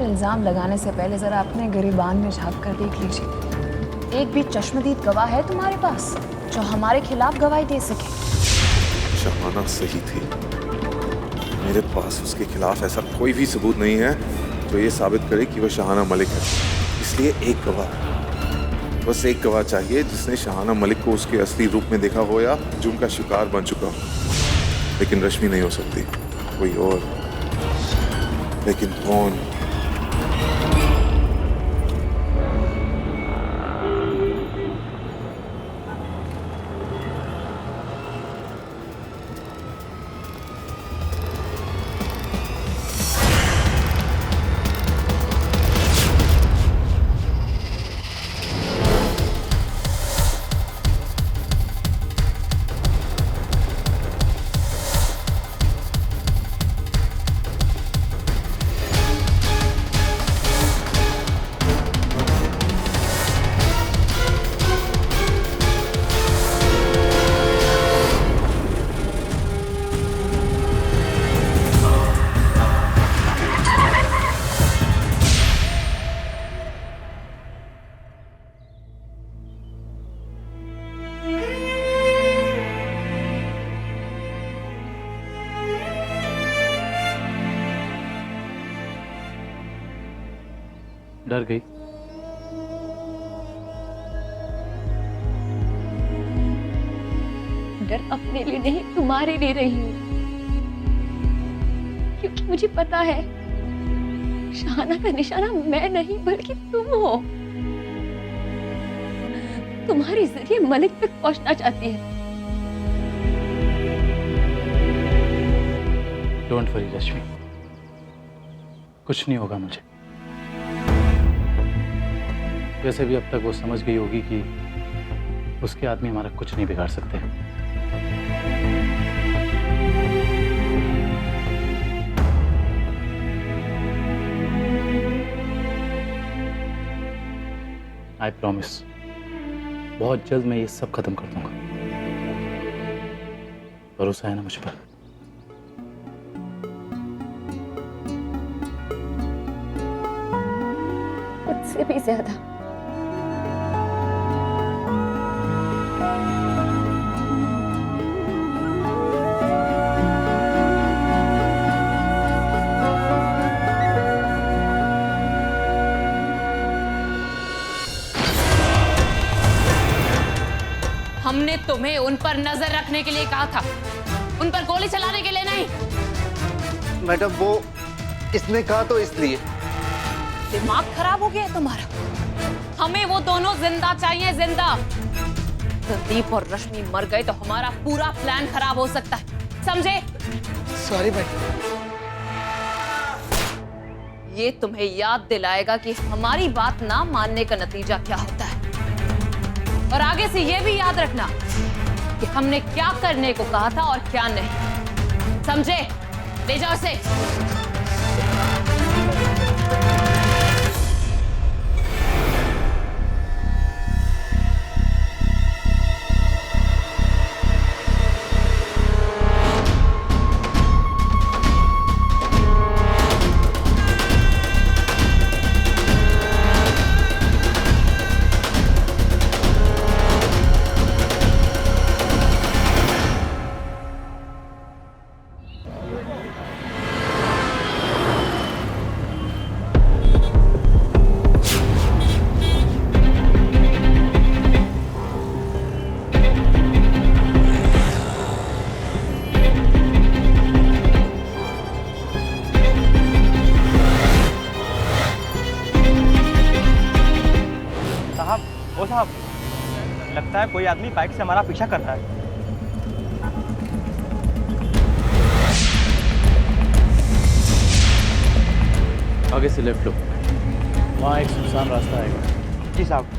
इल्जाम लगाने से पहले जरा अपने गिरिबान में झांक कर देख लीजिए। एक भी चश्मदीद गवाह है तुम्हारे पास जो हमारे खिलाफ गवाही दे सके? शहाना सही थी, मेरे पास उसके खिलाफ ऐसा कोई भी सबूत नहीं है जो ये साबित करे कि वह शहाना मलिक है। इसलिए एक गवाह, बस एक गवाह चाहिए जिसने शहाना मलिक को उसके असली रूप में देखा हो या जुर्म का शिकार बन चुका हो। लेकिन रश्मि नहीं हो सकती, कोई और। लेकिन कौन? डर गई? डर अपने लिए नहीं, तुम्हारे लिए रही हूं, क्योंकि मुझे पता है शहाना का निशाना मैं नहीं बल्कि तुम हो। तुम्हारे जरिए मलिक तक पहुंचना चाहती है। डोंट वरी रश्मि, कुछ नहीं होगा मुझे। वैसे भी अब तक वो समझ गई होगी कि उसके आदमी हमारा कुछ नहीं बिगाड़ सकते। आई प्रॉमिस, बहुत जल्द मैं ये सब खत्म कर दूंगा। भरोसा है ना मुझ पर? मुझसे भी ज्यादा। हमने तुम्हें उन पर नजर रखने के लिए कहा था, उन पर गोली चलाने के लिए नहीं। मैडम वो इसने कहा तो इसलिए। दिमाग खराब हो गया है तुम्हारा? हमें वो दोनों जिंदा चाहिए, जिंदा। संदीप और रश्मि मर गए तो हमारा पूरा प्लान खराब हो सकता है, समझे? Sorry madam. ये तुम्हें याद दिलाएगा कि हमारी बात ना मानने का नतीजा क्या होता है। और आगे से ये भी याद रखना कि हमने क्या करने को कहा था और क्या नहीं, समझे? ले जाओ इसे। साहब, लगता है कोई आदमी बाइक से हमारा पीछा कर रहा है। आगे से लेफ्ट लो, वहाँ एक सुनसान रास्ता आएगा। जी साहब।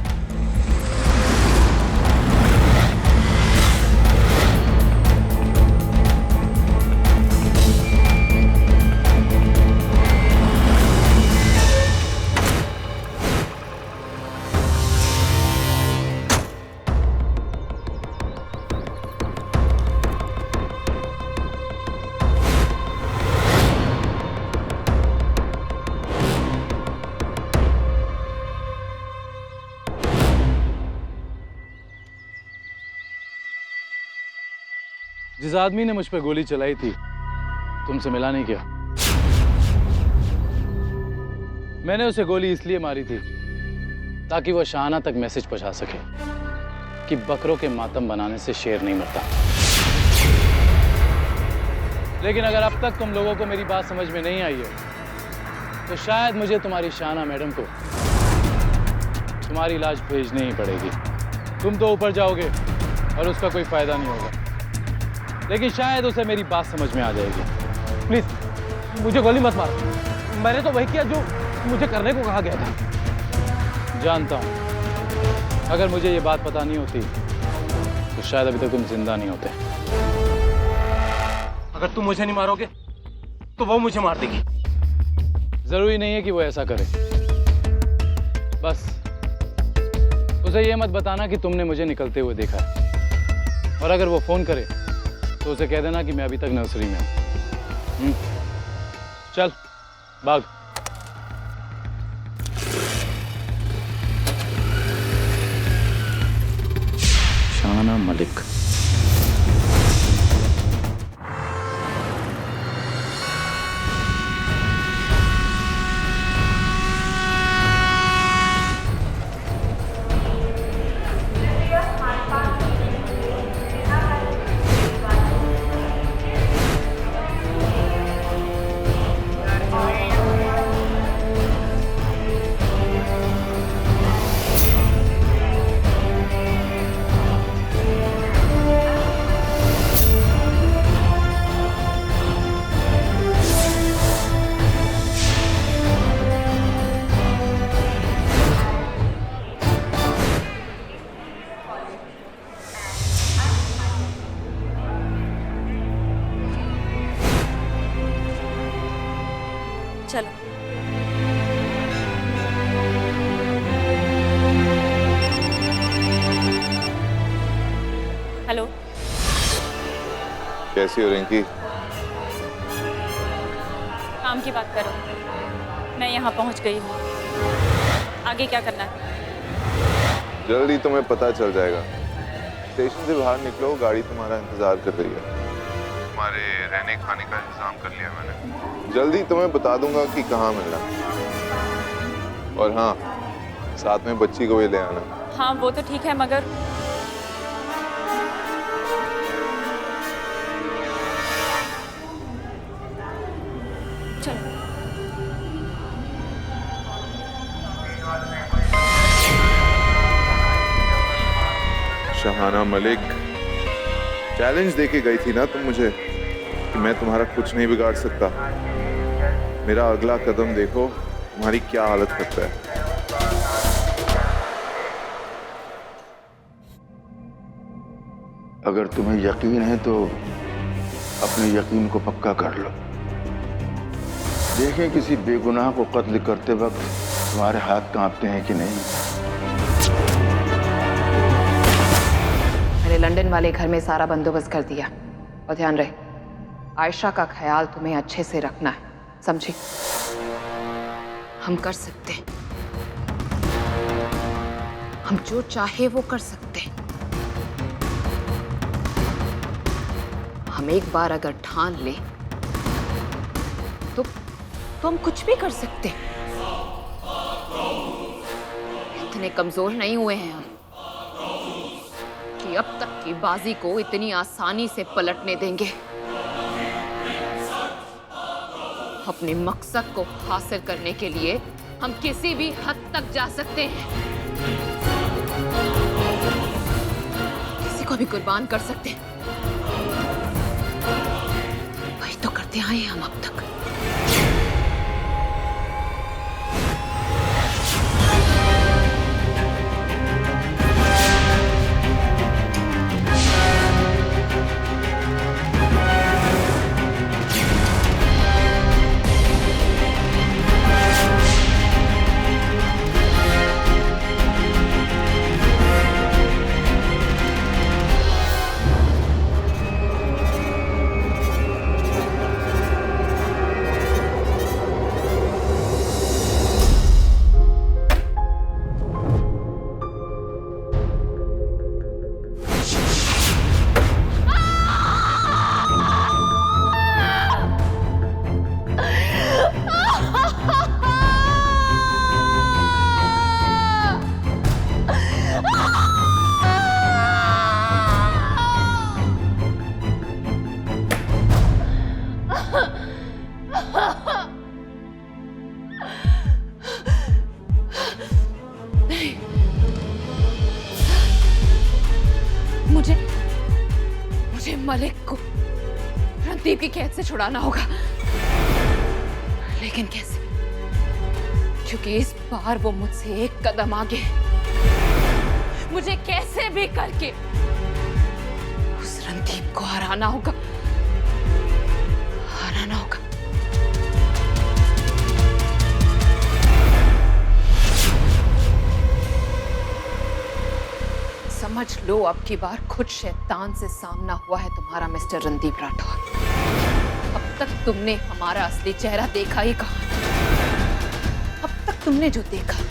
जिस आदमी ने मुझ पर गोली चलाई थी तुमसे मिला नहीं क्या? मैंने उसे गोली इसलिए मारी थी ताकि वह शाहाना तक मैसेज पहुंचा सके कि बकरों के मातम बनाने से शेर नहीं मरता। लेकिन अगर अब तक तुम लोगों को मेरी बात समझ में नहीं आई है तो शायद मुझे तुम्हारी शाहाना मैडम को तुम्हारी लाश भेजनी ही पड़ेगी। तुम तो ऊपर जाओगे और उसका कोई फायदा नहीं होगा, लेकिन शायद उसे मेरी बात समझ में आ जाएगी। प्लीज मुझे गोली मत मार, मैंने तो वही किया जो मुझे करने को कहा गया था। जानता हूं, अगर मुझे ये बात पता नहीं होती तो शायद अभी तक तुम जिंदा नहीं होते। अगर तुम मुझे नहीं मारोगे तो वो मुझे मार देगी। जरूरी नहीं है कि वो ऐसा करे, बस उसे ये मत बताना कि तुमने मुझे निकलते हुए देखा है। और अगर वो फोन करे तो उसे कह देना कि मैं अभी तक नर्सरी में हूं। चल भाग। शाहाना मलिक। चलो। हेलो, कैसी हो रिंकी? काम की बात करो। मैं यहाँ पहुँच गई हूँ, आगे क्या करना है? जल्दी तुम्हें पता चल जाएगा। स्टेशन से बाहर निकलो, गाड़ी तुम्हारा इंतजार कर रही है। तुम्हारे रहने खाने का इंतजाम कर लिया मैंने। जल्दी तुम्हें बता दूंगा कि कहाँ मिलना। और हाँ, साथ में बच्ची को भी ले आना। हाँ वो तो ठीक है, मगर चलो। शाहाना मलिक, चैलेंज देके गई थी ना तुम मुझे कि मैं तुम्हारा कुछ नहीं बिगाड़ सकता। मेरा अगला कदम देखो तुम्हारी क्या हालत करता है। अगर तुम्हें यकीन है तो अपने यकीन को पक्का कर लो। देखें किसी बेगुनाह को कत्ल करते वक्त तुम्हारे हाथ कांपते हैं कि नहीं। मैंने लंदन वाले घर में सारा बंदोबस्त कर दिया, और ध्यान रहे आयशा का ख्याल तुम्हें अच्छे से रखना है, समझी? हम कर सकते हैं, हम जो चाहे वो कर सकते हैं। हम एक बार अगर ठान ले तो हम कुछ भी कर सकते हैं। इतने कमजोर नहीं हुए हैं हम कि अब तक की बाजी को इतनी आसानी से पलटने देंगे। अपने मकसद को हासिल करने के लिए हम किसी भी हद तक जा सकते हैं, किसी को भी कुर्बान कर सकते हैं। वही तो करते आए हैं हम अब तक। मलिक को रणदीप की कैद से छुड़ाना होगा, लेकिन कैसे? क्योंकि इस बार वो मुझसे एक कदम आगे है। मुझे कैसे भी करके उस रणदीप को हराना होगा, हराना होगा। समझ लो, अब की बार खुद शैतान से सामना हुआ है तुम्हारा मिस्टर रणदीप राठौर। अब तक तुमने हमारा असली चेहरा देखा ही कहाँ? अब तक तुमने जो देखा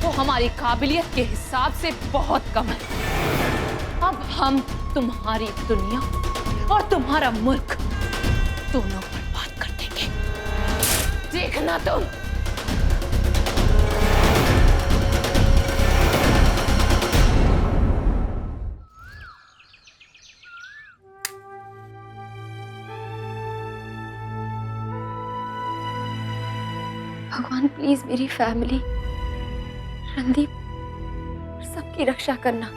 वो हमारी काबिलियत के हिसाब से बहुत कम है। अब हम तुम्हारी दुनिया और तुम्हारा मुल्क दोनों बर्बाद कर देंगे, देखना तुम। भगवान प्लीज मेरी फैमिली, रणदीप, सबकी रक्षा करना।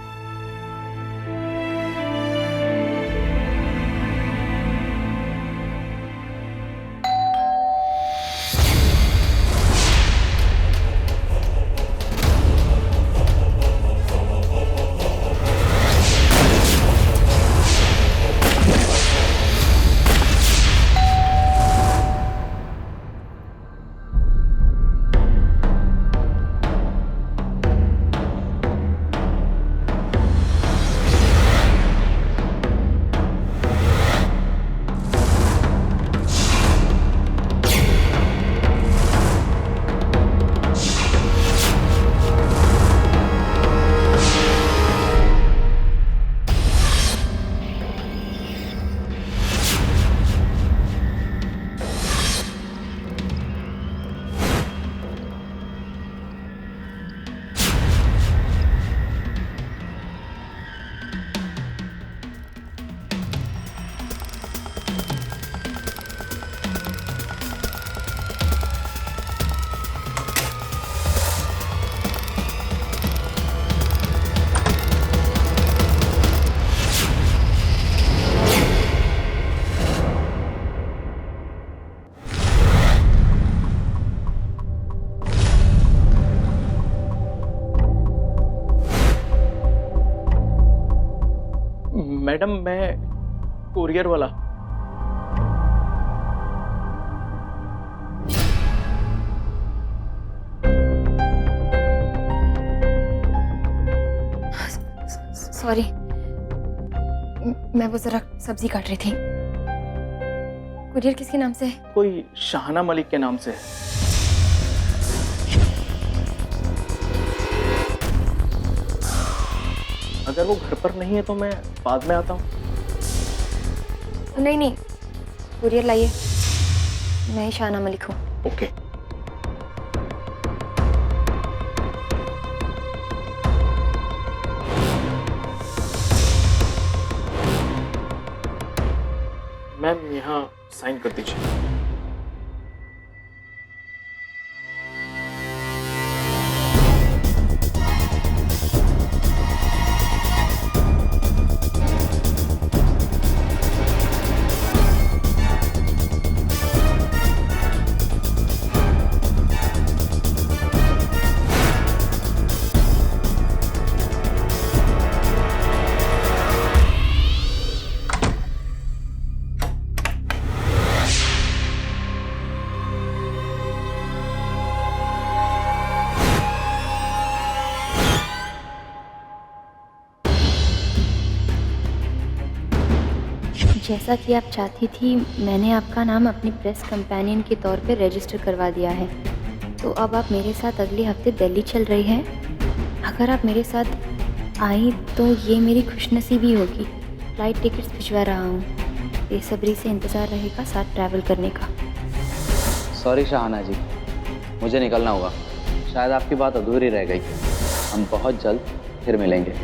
मैडम, मैं कुरियर वाला। सॉरी, मैं वो जरा सब्जी काट रही थी। कुरियर किसके नाम से है? कोई शाहाना मलिक के नाम से है। अगर वो घर पर नहीं है तो मैं बाद में आता हूँ। नहीं नहीं, कुरियर लाइए, मैं शाहाना मलिक हूँ। ओके। मैम, यहाँ साइन कर दीजिए। जैसा कि आप चाहती थी, मैंने आपका नाम अपनी प्रेस कंपेनियन के तौर पे रजिस्टर करवा दिया है। तो अब आप मेरे साथ अगले हफ्ते दिल्ली चल रही हैं। अगर आप मेरे साथ आई तो ये मेरी खुशनसीबी होगी। फ्लाइट टिकट्स भिजवा रहा हूँ, बेसब्री से इंतज़ार रहेगा साथ ट्रैवल करने का। सॉरी शाहाना जी, मुझे निकलना होगा। शायद आपकी बात अधूरी रह गई। हम बहुत जल्द फिर मिलेंगे।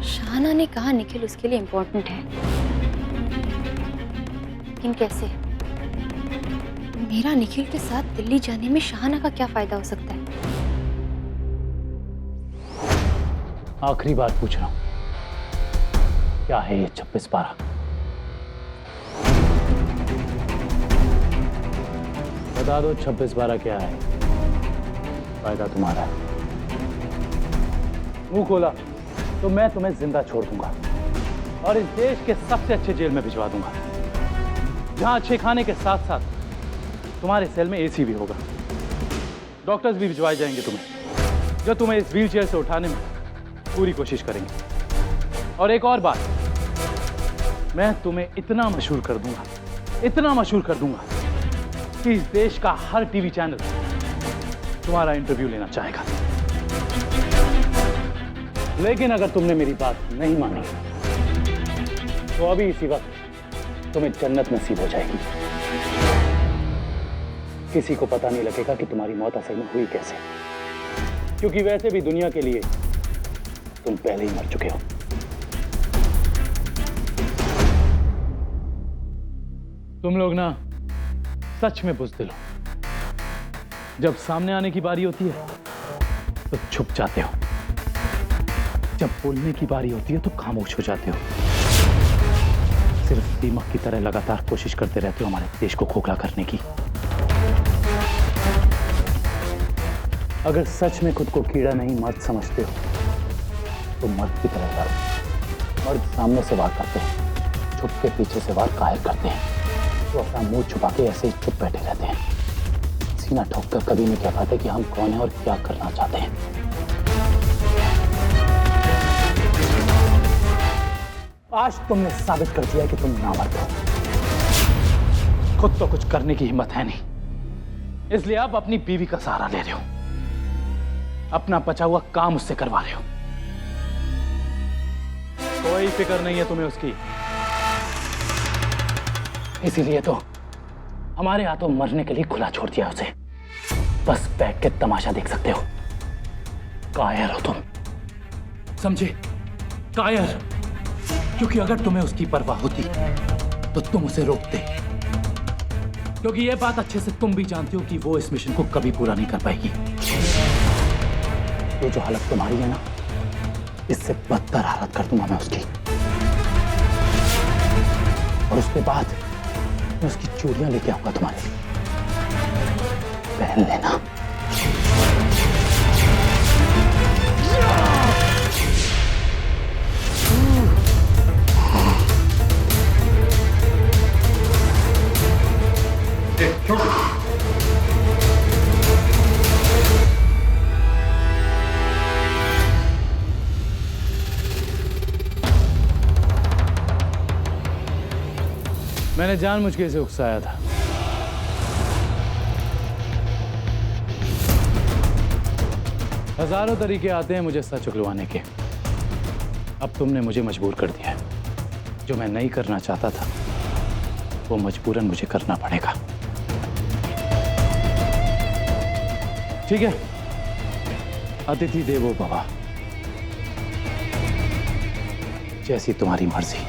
शाहाना ने कहा निखिल उसके लिए इम्पोर्टेंट है, लेकिन कैसे? मेरा निखिल के साथ दिल्ली जाने में शाहाना का क्या फायदा हो सकता है? आखिरी बात पूछ रहा हूं, क्या है ये 26/12? बता दो 26/12 क्या है? फायदा तुम्हारा है। मुंह खोला तो मैं तुम्हें जिंदा छोड़ दूंगा और इस देश के सबसे अच्छे जेल में भिजवा दूंगा, जहां अच्छे खाने के साथ साथ तुम्हारे सेल में एसी भी होगा। डॉक्टर्स भी भिजवाए जाएंगे तुम्हें, जो तुम्हें इस व्हीलचेयर से उठाने में पूरी कोशिश करेंगे। और एक और बात, मैं तुम्हें इतना मशहूर कर दूंगा, इतना मशहूर कर दूंगा कि इस देश का हर टीवी चैनल तुम्हारा इंटरव्यू लेना चाहेगा। लेकिन अगर तुमने मेरी बात नहीं मानी तो अभी इसी वक्त तुम्हें जन्नत नसीब हो जाएगी। किसी को पता नहीं लगेगा कि तुम्हारी मौत असल में हुई कैसे, क्योंकि वैसे भी दुनिया के लिए तुम पहले ही मर चुके हो। तुम लोग ना सच में बुज़दिल हो। जब सामने आने की बारी होती है तो छुप जाते हो, जब बोलने की बारी होती है तो खामोश हो जाते हो। सिर्फ दीमक की तरह लगातार कोशिश करते रहते हो हमारे देश को खोखला करने की। अगर सच में खुद को कीड़ा नहीं मर्द समझते हो तो मर्द की तरह लड़ो। मर्द सामने से वार करते हैं, छुप के पीछे से वार कायर करते हैं, तो अपना मुंह छुपा के ऐसे ही चुप बैठे रहते हैं। सीना ठोककर कभी नहीं कह पाते कि हम कौन हैं और क्या करना चाहते हैं। आज तुमने साबित कर दिया कि तुम नामर्द हो। खुद तो कुछ करने की हिम्मत है नहीं, इसलिए अब अपनी बीवी का सहारा ले रहे हो, अपना बचा हुआ काम उससे करवा रहे हो। कोई फिक्र नहीं है तुम्हें उसकी, इसीलिए तो हमारे हाथों मरने के लिए खुला छोड़ दिया उसे। बस बैठ के तमाशा देख सकते हो। कायर हो तुम, समझे? कायर। क्योंकि अगर तुम्हें उसकी परवाह होती तो तुम उसे रोकते, क्योंकि यह बात अच्छे से तुम भी जानते हो कि वो इस मिशन को कभी पूरा नहीं कर पाएगी। ये जो हालत तुम्हारी है ना, इससे बदतर हालत कर दूंगा मैं उसकी। और उसके बाद मैं उसकी चूड़ियां लेके आऊंगा तुम्हारे लिए, पहन लेना। मैंने जानबूझ के इसे उकसाया था। हजारों तरीके आते हैं मुझे सच उगलवाने के। अब तुमने मुझे मजबूर कर दिया है। जो मैं नहीं करना चाहता था वो मजबूरन मुझे करना पड़ेगा। ठीक है, अतिथि देवो भव, जैसी तुम्हारी मर्जी।